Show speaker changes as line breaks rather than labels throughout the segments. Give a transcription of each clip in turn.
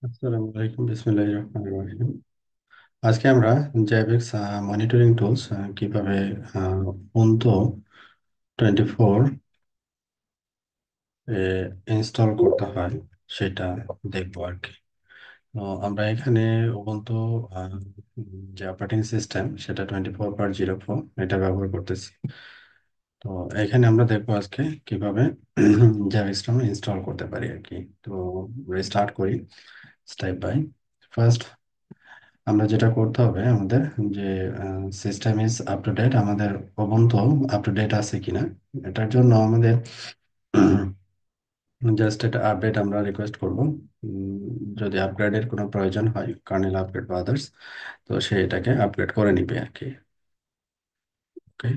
আসসালামু আলাইকুম, বিসমিল্লাহির রহমানির রহিম। আজকে আমরা জ্যাভিক্স মনিটরিং টুলস কিভাবে উবুন্টু 24 ইনস্টল করতে হয় সেটা দেখবো আর কি। তো আমরা এখানে উবুন্টু আহ, যে অপারেটিং সিস্টেম সেটা 24.04 এটা ব্যবহার করতেছি। তো এখানে আমরা দেখবো আজকে কিভাবে জ্যাভিক্সটা আমরা ইনস্টল করতে পারি আর কি। তো রিস্টার্ট করি স্টেপ বাই ফার্স্ট। আমরা যেটা করতে হবে আমাদের যে system is up to date, আমাদের উবুন্টু আপ টু ডেট আছে কিনা এটার জন্য আমাদের জাস্ট এটা আপডেট আমরা রিকোয়েস্ট করব। যদি আপগ্রেডের কোনো প্রয়োজন হয়, কার্নেল আপগ্রেড বা আদার্স, তো সে এটাকে আপগ্রেড করে নিবে আর কি। ওকে,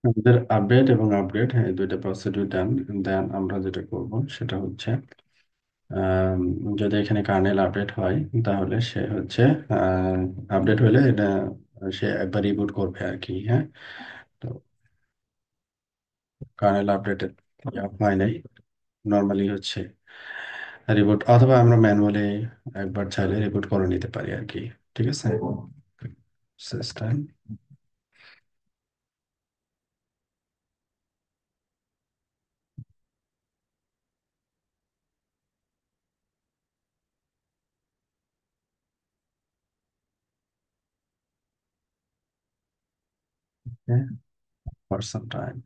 আমাদের আপডেট এবং আপগ্রেড এই দুইটা প্রসিডিউর ডান। দেন আমরা যেটা করব সেটা হচ্ছে আম, যদি এখানে কার্নেল আপডেট হয় তাহলে সে হচ্ছে আপডেট হলে এটা সে একবার রিবুট করবে আর কি। হ্যাঁ, তো কার্নেল আপডেটেড হয় নাই, নর্মালি হচ্ছে রিবুট, অথবা আমরা ম্যানুয়ালি একবার চাইলে রিবুট করে নিতে পারি আর কি। ঠিক আছে, system for some time.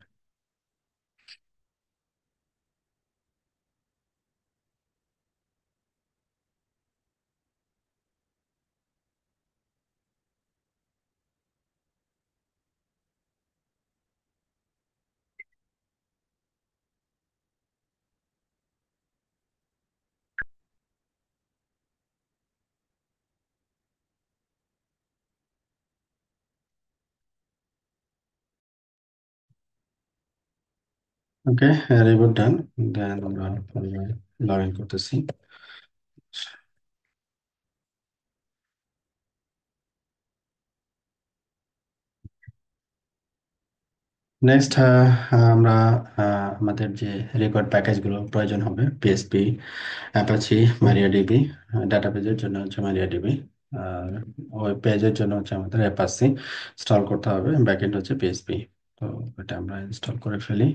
Okay, reboot done. Then আমরা লগ ইন করতেছি। নেক্সট আমরা আমাদের যে রেকর্ড প্যাকেজগুলো প্রয়োজন হবে, পিএসপি, অ্যাপাচি, মারিয়াডিবি। ডাটাবেজের জন্য হচ্ছে মারিয়াডিবি, আর ওয়েব পেজের জন্য হচ্ছে আমাদের অ্যাপাচি ইনস্টল করতে হবে। ব্যাকএন্ড হচ্ছে পিএসপি। তো এটা আমরা ইনস্টল করে ফেলি।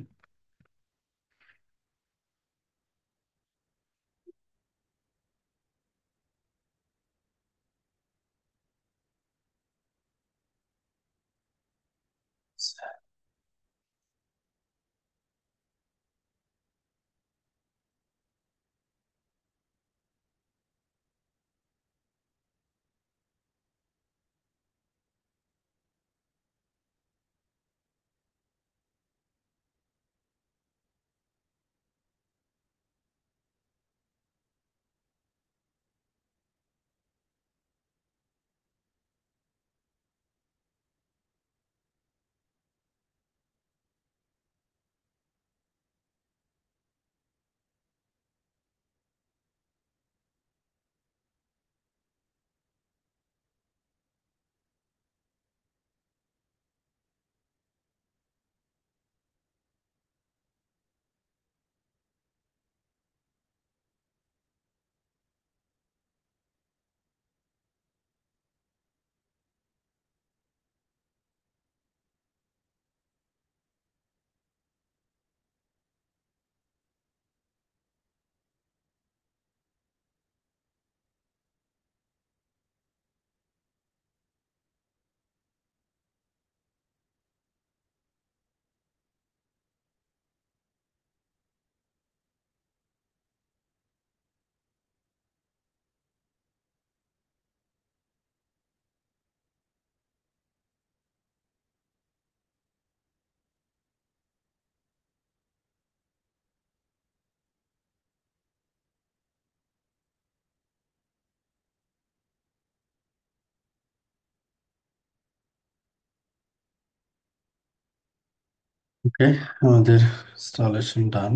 ওকে, আমাদের ইনস্টলেশন ডান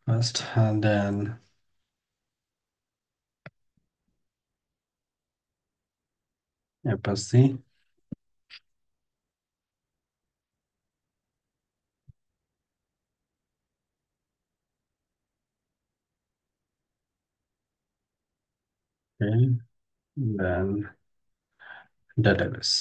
ফার্স্ট, দেন অ্যাপাচি। ওকে, দেন ডেটাবেস।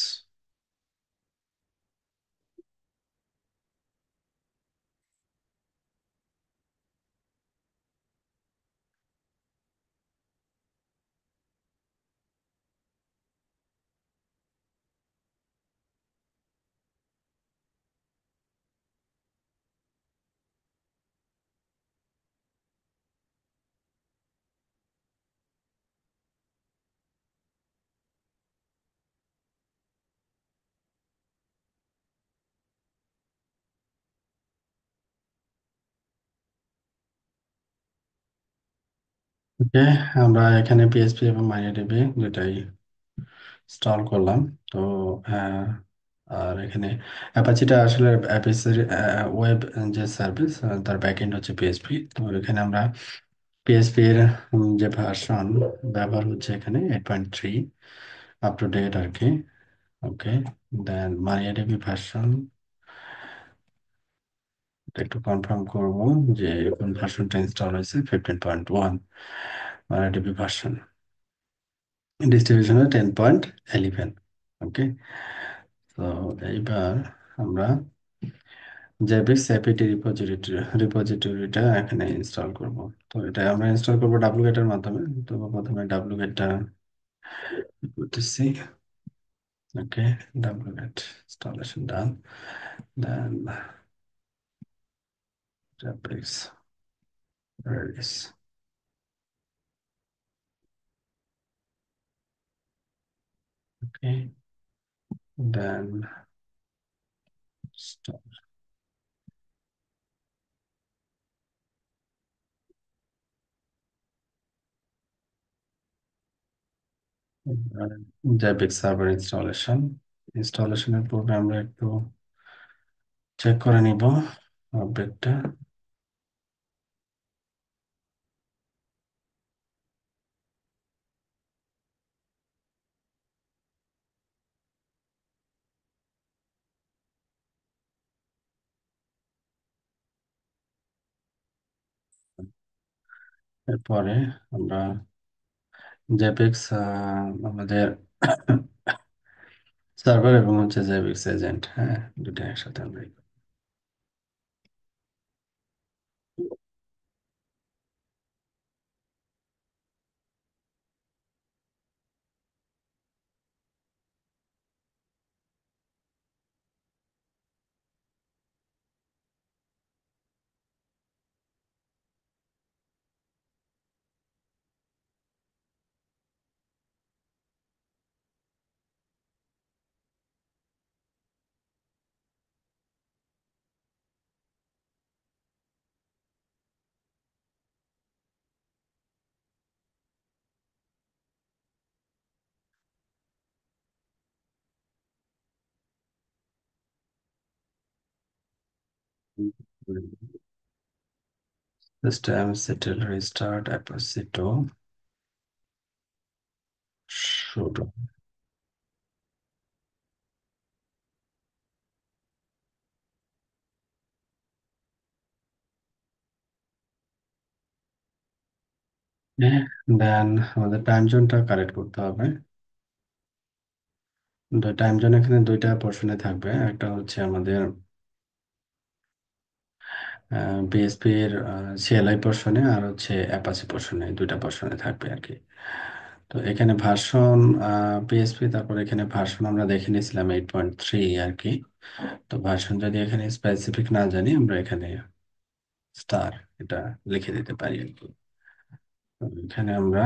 ওকে, আমরা এখানে পিএসপি এবং মাইয়াডিবি দুটাই ইনস্টল করলাম। তো আর এখানে অ্যাপাচিটা আসলে অ্যাপাচির ওয়েব যে সার্ভিস, তার ব্যাকএন্ড হচ্ছে পিএসপি। তো এখানে আমরা পিএসপি এর যে ভার্সন ব্যবহার হচ্ছে এখানে 8.3, আপ টু ডেট আর কি। ওকে, দেন মারিয়াডিবি ভার্সন একটু কনফার্ম করব যে কোন ভার্সনটা ইনস্টল হয়েছে, 15.1 মারিয়াডিবি ভার্সন, ডিস্ট্রিবিউশনে 10.11। ওকে, তো এইবার আমরা জেবিক্স এপিটি রিপোজিটরিটা এখানে ইনস্টল করব। তো এটা আমরা ইনস্টল করব ডাব্লুগেটের মাধ্যমে। তো প্রথমে ডাব্লুগেটটা করতেছি। ওকে, ডাব্লুগেট ইনস্টলেশন ডান, দেন জেবিক্স রিলিজ। ওকে, দেন স্টপ। জেবিক্স সার্ভার ইনস্টলেশনের পূর্বে আমরা একটু চেক করে নিব আপডেটটা। এরপরে আমরা জেপিক্স আমাদের সার্ভার এবং হচ্ছে জেপিক্স এজেন্ট, হ্যাঁ, দুটো একসাথে আমরা সিস্টেম সেটেল রিস্টার্ট অ্যাপাসিটো শুরু। দেন আমাদের টাইম জোনটা কারেক্ট করতে হবে। টাইম জোন এখানে দুইটা পোর্শনে থাকবে, একটা হচ্ছে আমাদের বিএসপি এর সিএলআই পোর্শনে, আর হচ্ছে অ্যাপাচি পোর্শনে, দুইটা পোর্শনে থাকবে আর কি। তো এখানে ভার্সন পিএসপি, তারপর এখানে ভার্সন আমরা দেখে নিয়েছিলাম 8.3 আর কি। তো ভার্সন যদি এখানে স্পেসিফিক না জানি, আমরা এখানে স্টার এটা লিখে দিতে পারি আর কি। তো এখানে আমরা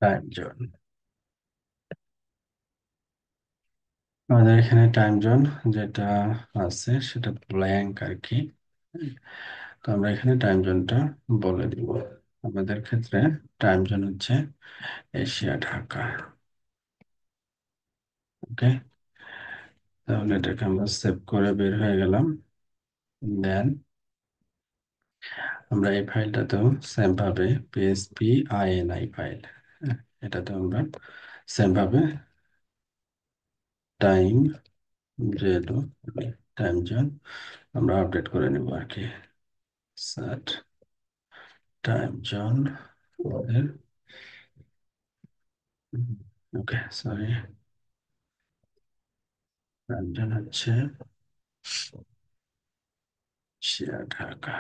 টাইম জোন, আমাদের এখানে টাইম জোন যেটা আছে সেটা ব্ল্যাঙ্ক আর কি। তো আমরা এখানে টাইম জোনটা বলে দিব। আমাদের ক্ষেত্রে টাইম জোন হচ্ছে এশিয়া ঢাকা। ওকে, তাহলে এটাকে আমরা সেভ করে বের হয়ে গেলাম। দেন আমরা এই ফাইলটাতেও সেম ভাবে পিএসপি আইএনআই ফাইল, এটাতে আমরা সেম ভাবে টাইম যেহেতু টাইম জোন আমরা আপডেট করে নেব আর কি। সেট টাইম জোন আমাদের, ওকে সরি, টাইম জোন হচ্ছে Asia Dhaka.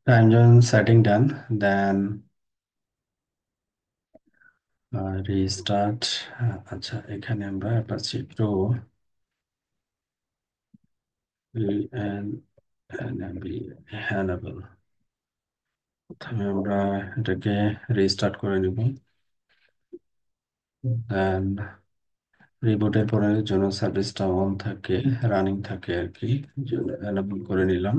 Time zone setting done. Then restart. আচ্ছা, এখানে আমরা অ্যাপাচি প্রো হ্যানাবল, প্রথমে আমরা এটাকে রিস্টার্ট করে নিব। দেন রিবুটের পরের জন্য সার্ভিসটা অন থাকে, রানিং থাকে আর কি, এনাবল করে নিলাম।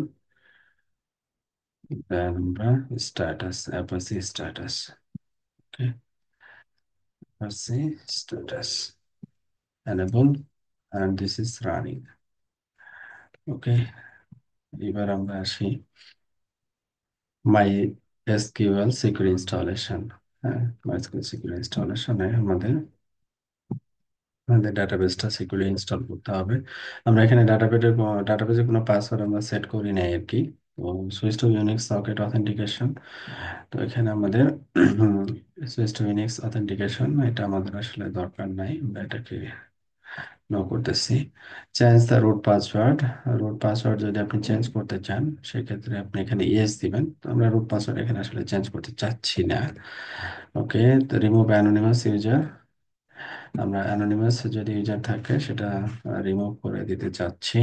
দেন আমরা status, Apache status, okay, Apache status enable and this is running. ওকে, এবার আমরা আসি মাই এসকিউএল সিকিউর ইনস্টলেশন। হ্যাঁ, মাই এসকিউএল সিকিউর ইনস্টলেশনে আমাদের আমাদের ডাটাবেসটা সিকিউরলি ইনস্টল করতে হবে। আমরা এখানে ডাটাবেজে কোনো পাসওয়ার্ড আমরা সেট করি নাই আর কি। তো switch to Unix socket authentication, তো এখানে আমাদের সুইচ টু ইউনিক্স অথেন্টিকেশন এটা আমাদের আসলে দরকার নাই, আমরা এটাকে নো করতেছি। Change the root password, root password যদি আপনি চেঞ্জ করতে চান সেক্ষেত্রে আপনি এখানে ইয়েস দিবেন। তো আমরা রুট পাসওয়ার্ড এখানে আসলে চেঞ্জ করতে চাচ্ছি না। ওকে, তো রিমুভ অ্যানোনিমাস ইউজার, আমরা অ্যানোনিমাস যদি ইউজার থাকে সেটা রিমুভ করে দিতে চাচ্ছি।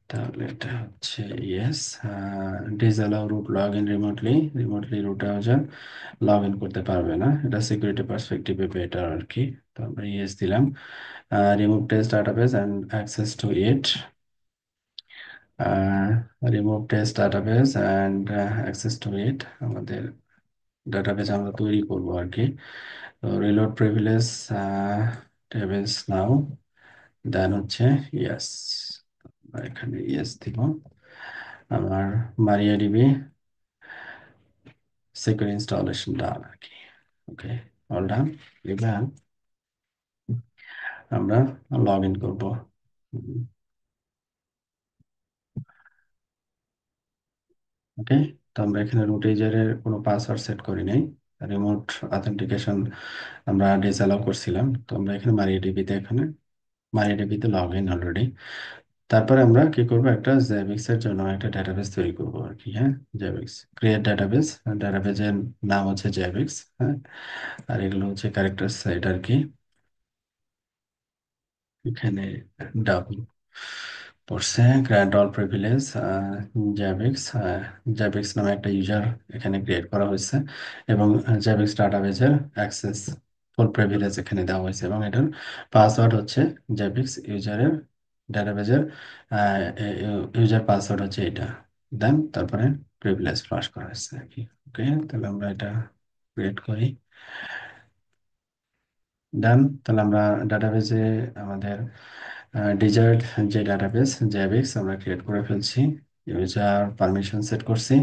তাহলে এটা হচ্ছে yes. Disallow root log in remotely, remotely root user log in করতে পারবে না, এটা সিকিউরিটি পার্সপেক্টিভে বেটার আর কি। তো আমরা ইয়েস দিলাম। Remove test database and access to it, remove test database and access to it, আমাদের ডাটাবেস আমরা তৈরি করব আর কি। তো reload privilege tables now, then হচ্ছে ইয়েস, এখানে ইয়েস দিব। আমার মারিয়াডিবি সিকিউর ইনস্টলেশন ডান আর কি। ওকে, অল ডান। এবার আমরা লগ ইন করবো। ওকে, তো আমরা এখানে রুট ইউজারের কোনো পাসওয়ার্ড সেট করি নাই, রিমোট অথেন্টিকেশন আমরা ডিসঅ্যালাউ করছিলাম। তো আমরা এখানে মারিয়াডিবিতে, এখানে মারিয়াডিবিতে লগ ইন অলরেডি। তারপরে আমরা কি করব, একটা জেবিক্স এর জন্য একটা ডেটাবেস তৈরি করব আর কি। হ্যাঁ, জেবিক্স ক্রিয়েট ডেটাবেস, ডেটাবেজের নাম হচ্ছে জেবিক্স। হ্যাঁ, আর এগুলো হচ্ছে ক্যারেক্টার সাইড আর কি। এখানে ডাবল পড়ছে গ্র্যান্ড অল প্রিভিলেজ জ্যাবিক্স, জ্যাবিক্স নামে একটা ইউজার এখানে ক্রিয়েট করা হয়েছে এবং জ্যাবিক্স ডাটাবেজের অ্যাক্সেস ফুল প্রিভিলেজ এখানে দেওয়া হয়েছে এবং এটার পাসওয়ার্ড হচ্ছে জ্যাবিক্স ইউজারের ডাটাবেজের ইউজার পাসওয়ার্ড হচ্ছে এটা। দেন তারপরে প্রিভিলেজ ফ্লাশ করা হয়েছে আর কি। ওকে, তাহলে আমরা এটা ক্রিয়েট করি। ডান, তাহলে আমরা ডাটাবেজে আমাদের ডিজার্ট যে ডাটাবেস জ্যাবিক্স আমরা ক্রিয়েট করে ফেলছি, ইউজার পারমিশন সেট করছি।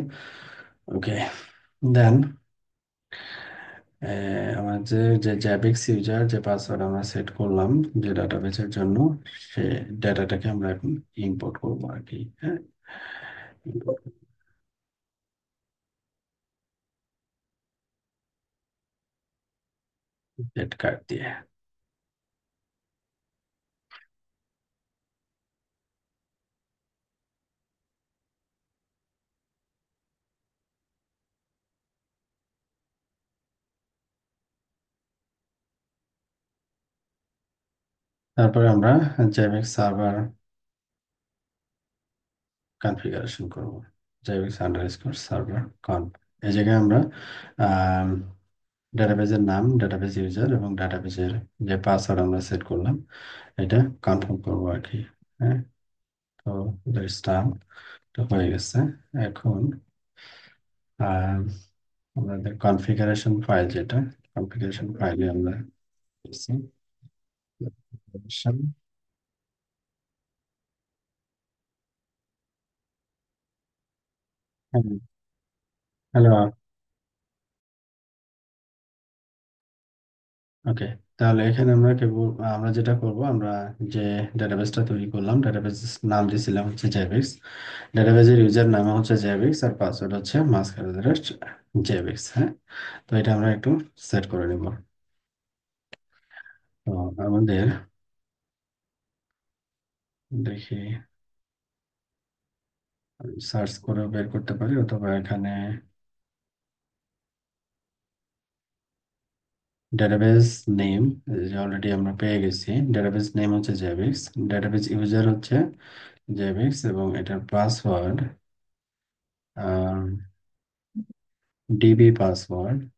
ওকে, দেন আমাদের যে জ্যাবিক্স ইউজার যে পাসওয়ার্ড আমরা সেট করলাম যে ডাটাবেসের জন্য, সে ডাটাটাকে আমরা এখন ইম্পোর্ট করবো আর কি। হ্যাঁ, গেট কার্ড দিয়ে। তারপরে আমরা জ্যাবিক্স সার্ভার কনফিগারেশন করব, জ্যাবিক্স আন্ডারস্কোর সার্ভার কনফ, এই জায়গায় আমরা ডাটাবেজের নাম, ডাটাবেজ ইউজার এবং ডাটাবেজের যে পাসওয়ার্ড আমরা সেট করলাম এটা কনফার্ম করবো আর কি। হ্যাঁ, তো স্টার তো হয়ে গেছে। এখন আহ, আমাদের কনফিগারেশন ফাইল, যেটা কনফিগারেশন ফাইলে আমরা দিচ্ছি। হ্যালো। ওকে, তাহলে এখানে আমরা কেবল আমরা যেটা করব, আমরা যে ডাটাবেসটা তৈরি করলাম, ডাটাবেস নাম দিয়েছিলাম হচ্ছে জেবিক্স। ডাটাবেজের ইউজার নাম হচ্ছে জেবিক্স আর পাসওয়ার্ড হচ্ছে মাস্কারাদের জেবিক্স। হ্যাঁ, তো এটা আমরা একটু সেট করে নিব। তো আমাদের দেখি, সার্চ করে বের করতে পারি, অথবা এখানে ডাটাবেস নেম অলরেডি আমরা পেয়ে গেছি। ডাটাবেস নেম হচ্ছে জেবিক্স, ডাটাবেস ইউজার হচ্ছে জেবিক্স এবং এটার password DB password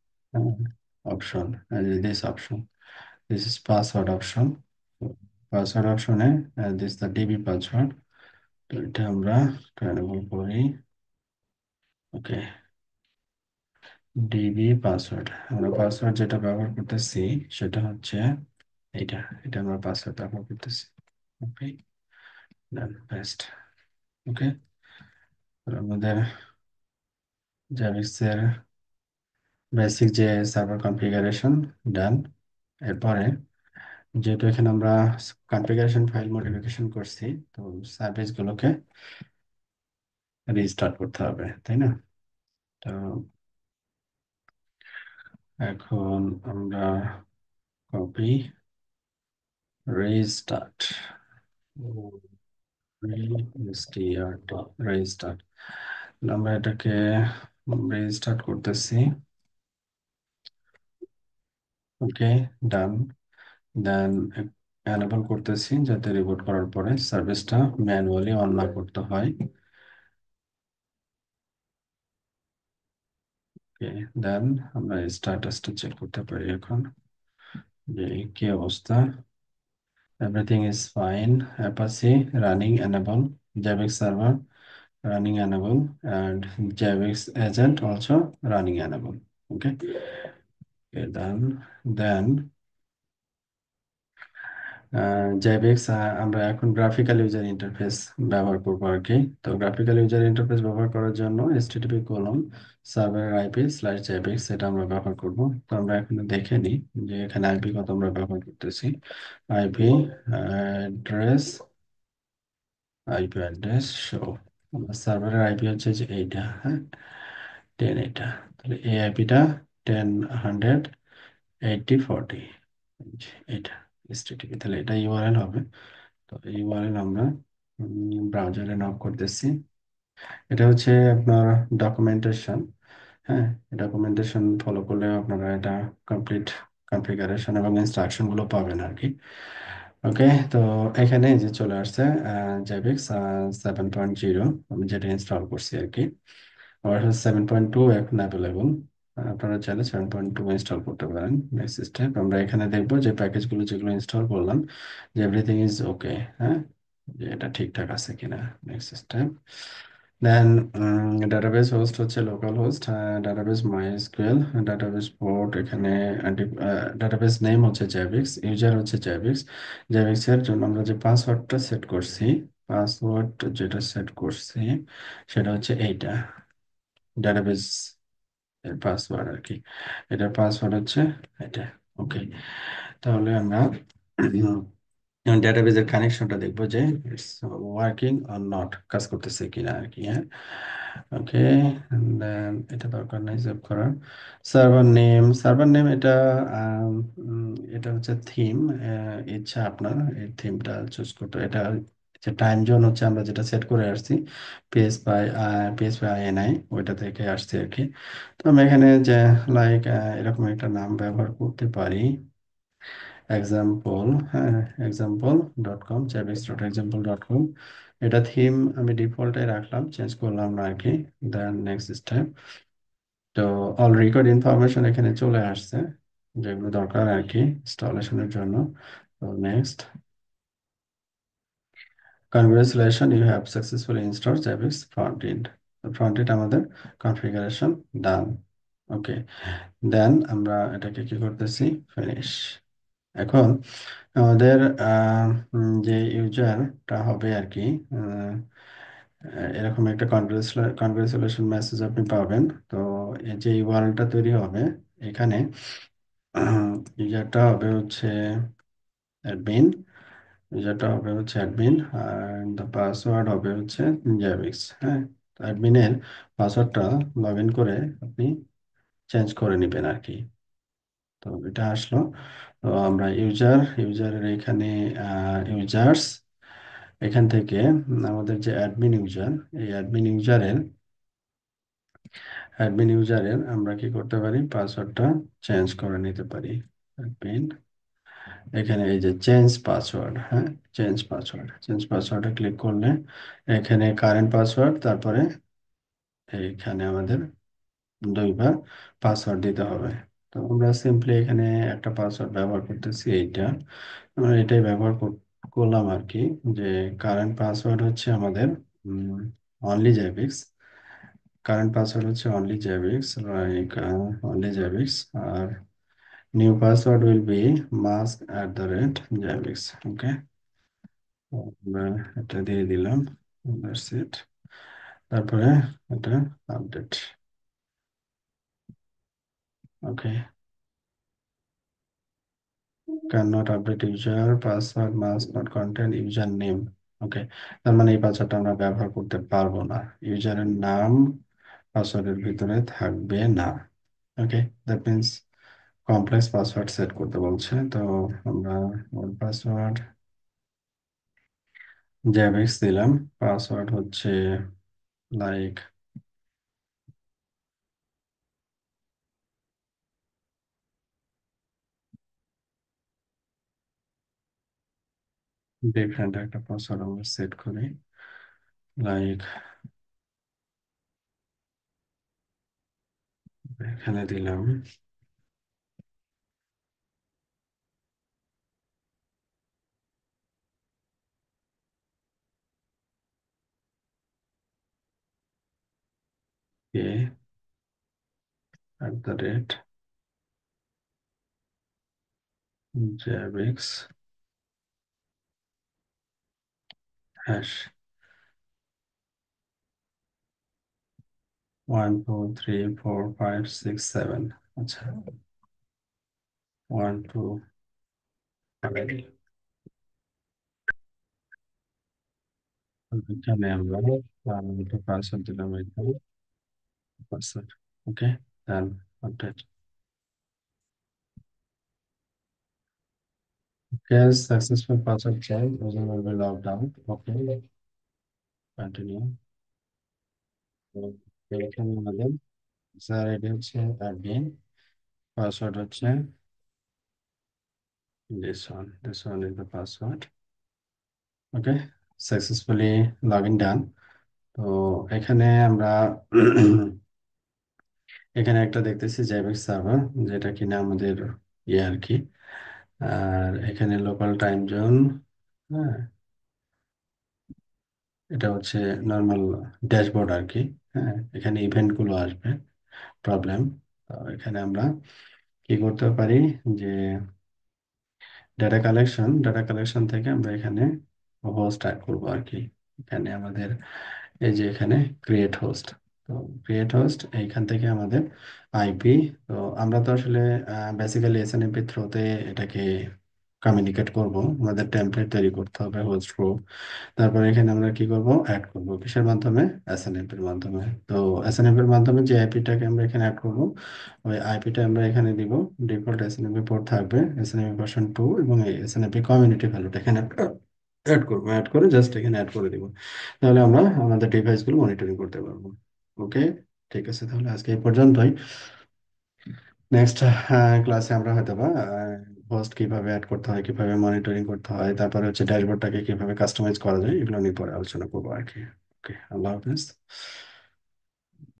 option, this option. This is password option. So, password option this is the DB password. তো এটা আমরা ট্রায়াঙ্গল করি। ওকে, ডিবি পাসওয়ার্ড, আমরা পাসওয়ার্ড যেটা ব্যবহার করতেছি সেটা হচ্ছে এটা। এটা আমরা পাসওয়ার্ড ব্যবহার করতেছি। ওকে, ডান, বেস্ট। ওকে, আমাদের জাভিক্সের বেসিক যে সার্ভার কনফিগারেশন ডান। এরপরে যেহেতু এখানে আমরা কনফিগারেশন ফাইল মডিফিকেশন করছি, তো সার্ভিস গুলোকে রিস্টার্ট করতে হবে, তাই না? তো এখন আমরা কপি রিস্টার্ট, রিস্টার্ট, আমরা এটাকে রিস্টার্ট করতেছি। ওকে, ডান। দেন এনেবল করতেছি যাতে রিবুট করার পরে সার্ভিসটা ম্যানুয়ালি অন না করতে হয়। ওকে, দেন আমরা স্ট্যাটাসটা চেক করতে পারি এখন যে কি অবস্থা। Everything is fine. Apache running enable, Javix server running enable, and Javix agent also running enable. Okay. Okay, then জাইবেক্স আমরা এখন গ্রাফিক্যাল ইউজার ইন্টারফেস ব্যবহার করবো আর কি। তো গ্রাফিক্যাল ইউজার ইন্টারফেস ব্যবহার করার জন্য http://jaibix এটা আমরা ব্যবহার করব। তো আমরা এখন দেখে নিই যে এখানে আইপি কত আমরা ব্যবহার করতেছি। IP address, IP address show, সার্ভারের আইপি হচ্ছে যে এইটা, হ্যাঁ, 10 এটা। তাহলে এই আইপিটা 10.180.40, এটা HTTP, তাহলে এটা ইউআরএল হবে। তো এই ইউআরএল আমরা ব্রাউজারে নক করতেছি। এটা হচ্ছে আপনার ডকুমেন্টেশন। হ্যাঁ, ডকুমেন্টেশন ফলো করলে আপনারা এটা কমপ্লিট কনফিগারেশন এবং ইনস্ট্রাকশন গুলো পাবেন আর কি। ওকে, তো এখানে এই যে চলে আসছে জাইবিক্স 7.0, আমি যেটা ইনস্টল করছি আর কি। আর 7.2 এখন অ্যাভেলেবল, আপনারা চাইলে 7.2 ইনস্টল করতে পারেন। নেক্সট স্টেপ, আমরা এখানে দেখবো যে প্যাকেজগুলো যেগুলো ইনস্টল করলাম যে এভরিথিং ইজ ওকে, হ্যাঁ, যে এটা ঠিকঠাক আছে কিনা। নেক্সট স্টেপ, দেন ডাটাবেস হোস্ট হচ্ছে local host, database MySQL, database port এখানে, ডাটাবেস নেম হচ্ছে জাভিক্স, ইউজার হচ্ছে জাভিক্স। জাভিক্স এর জন্য আমরা যে পাসওয়ার্ডটা সেট করছি, পাসওয়ার্ড যেটা সেট করছি সেটা হচ্ছে এইটা, ডাটাবেস এর পাসওয়ার্ড আর কি। এটার পাসওয়ার্ড হচ্ছে এটা। ওকে, তাহলে আমরা ডেটাবেজের কানেকশনটা দেখবো যে ইটস ওয়ার্কিং অর নট, কাজ করতেছে কিনা আর কি। হ্যাঁ, ওকে, দেন এটা দরকার নাই সেভ করার। সার্ভার নেম এটা এটা হচ্ছে থিম, ইচ্ছা আপনার এই থিমটা চুজ করতে। এটা যে টাইম জোন হচ্ছে আমরা যেটা সেট করে আসছি PSY ওইটা থেকে আসছে আর কি। তো আমি এখানে যে লাইক এরকম একটা নাম ব্যবহার করতে পারি, এক্সাম্পল, হ্যাঁ, example.com, javex.example.com। এটা থিম আমি ডিফল্টে রাখলাম, চেঞ্জ করলাম না আর কি। দেন নেক্সট স্টেপ, তো অল রেকর্ড ইনফরমেশন এখানে চলে আসছে, যেগুলো দরকার আর কি ইনস্টলেশনের জন্য। তো next, congratulation, you have successfully install জাভিস ফ্রন্ট এন্ড। ফ্রন্ট এন্ড আমাদের কনফিগারেশন ডান। ওকে, দেন আমরা এটাকে কি করতেছি, ফিনিশ। এখন আমাদের যে ইউজারটা হবে আর কি, আহ, এরকম একটা কনগ্রাচুলেশন মেসেজ আপনি পাবেন। তো এই যে ইউআরএলটা তৈরি হবে এখানে, ইউজারটা হবে হচ্ছে অ্যাডমিন, ইউজারটা হবে হচ্ছে অ্যাডমিন, আর পাসওয়ার্ড হবে হচ্ছে জাভিক্স। হ্যাঁ, অ্যাডমিনের পাসওয়ার্ডটা লগ ইন করে আপনি চেঞ্জ করে নেবেন আর কি। তো এটা আসলো। তো আমরা ইউজারের এখানে ইউজার্স, এখান থেকে আমাদের যে অ্যাডমিন ইউজারের আমরা কি করতে পারি, পাসওয়ার্ডটা চেঞ্জ করে নিতে পারি। অ্যাডমিন, এখানে এই যে চেঞ্জ পাসওয়ার্ড, হ্যাঁ, চেঞ্জ পাসওয়ার্ডে ক্লিক করলে এখানে কারেন্ট পাসওয়ার্ড, তারপরে এইখানে আমাদের দুইবার পাসওয়ার্ড দিতে হবে। তো আমরা সিম্পলি এখানে একটা পাসওয়ার্ড ব্যবহার করতেছি, এইটা আমরা এটাই ব্যবহার করলাম আর কি। যে কারেন্ট পাসওয়ার্ড হচ্ছে আমাদের অনলি জ্যাভিক্স, কারেন্ট পাসওয়ার্ড হচ্ছে only Zabbix, like only Zabbix. আর new password will be mask@javix। Okay, আমরা এটা দিয়ে দিলাম, দ্যাটস ইট। তারপরে এটা update. Okay, can not update user password, must not content user name. Okay, তার মানে এই পাসওয়ার্ডটা আমরা ব্যবহার করতে পারবো না, ইউজারের নাম পাসওয়ার্ডের ভিতরে থাকবে না। Okay, that means complex password set করতে বলছে। তো আমরা ওর পাসওয়ার্ড জ্যাভিক্স দিলাম, পাসওয়ার্ড হচ্ছে লাইক ডিফারেন্ট একটা পাসওয়ার্ড আমরা সেট করি, লাইক এখানে দিলাম a @javix হ্যাশ 1 2 3 4 5 6 7। আচ্ছা, 1 2, এখানে আমরা একটা পাসওয়ার্ড দিলাম, এখানে password. Okay, then update. Yes, successful password change, user will be logged out. Okay, continue. তো এখানে আমাদের স্যার এটা হচ্ছে অ্যাডমিন, পাসওয়ার্ড হচ্ছে this one is the password. Okay, successfully log in done. তো এখানে আমরা এখানে একটা দেখতেছি জাইবেক্স সার্ভার, যেটা কিনা আমাদের ইয়ে আর কি। আর এখানে লোকাল টাইম জোন, হ্যাঁ, এটা হচ্ছে নর্মাল ড্যাশবোর্ড আর কি। হ্যাঁ, এখানে ইভেন্ট গুলো আসবে, প্রবলেম। তো এখানে আমরা কি করতে পারি, যে ডাটা কালেকশন থেকে আমরা এখানে হোস্ট অ্যাড করবো আর কি। এখানে আমাদের এই যে এখানে ক্রিয়েট হোস্ট, তো ক্রিয়েট হোস্ট এইখান থেকে আমাদের আইপি। তো আমরা তো আসলে বেসিক্যালি এসএনএমপি থ্রুতে এটাকে কমিউনিকেট করব, আমাদের টেমপ্লেট তৈরি করতে হবে হোস্ট প্রো। তারপরে এখানে আমরা কি করব, অ্যাড করব কিসের মাধ্যমে, এসএনএমপির মাধ্যমে। তো এসএনএমপির মাধ্যমে যে আইপিটাকে আমরা এখানে অ্যাড করব, ওই আইপিটা আমরা এখানে দিব। ডিফল্ট এসএনএমপি পোর্ট থাকবে, এসএনএমপি ভার্সন 2, এবং এই এসএনএমপি কমিউনিটি ভ্যালুটা এখানে অ্যাড করবো, অ্যাড করে জাস্ট এখানে অ্যাড করে দিব। তাহলে আমরা আমাদের ডিভাইসগুলো মনিটরিং করতে পারবো। ওকে, ঠিক আছে, তাহলে আজকে এই পর্যন্তই। নেক্সট ক্লাসে আমরা হয়তো বা হোস্ট কিভাবে অ্যাড করতে হয়, কিভাবে মনিটরিং করতে হয়, তারপরে হচ্ছে ড্যাশবোর্ডটাকে কিভাবে কাস্টমাইজ করা যায়, এগুলো নিয়ে পরে আলোচনা করবো আর কি। ওকে, আল্লাহ হাফিজ।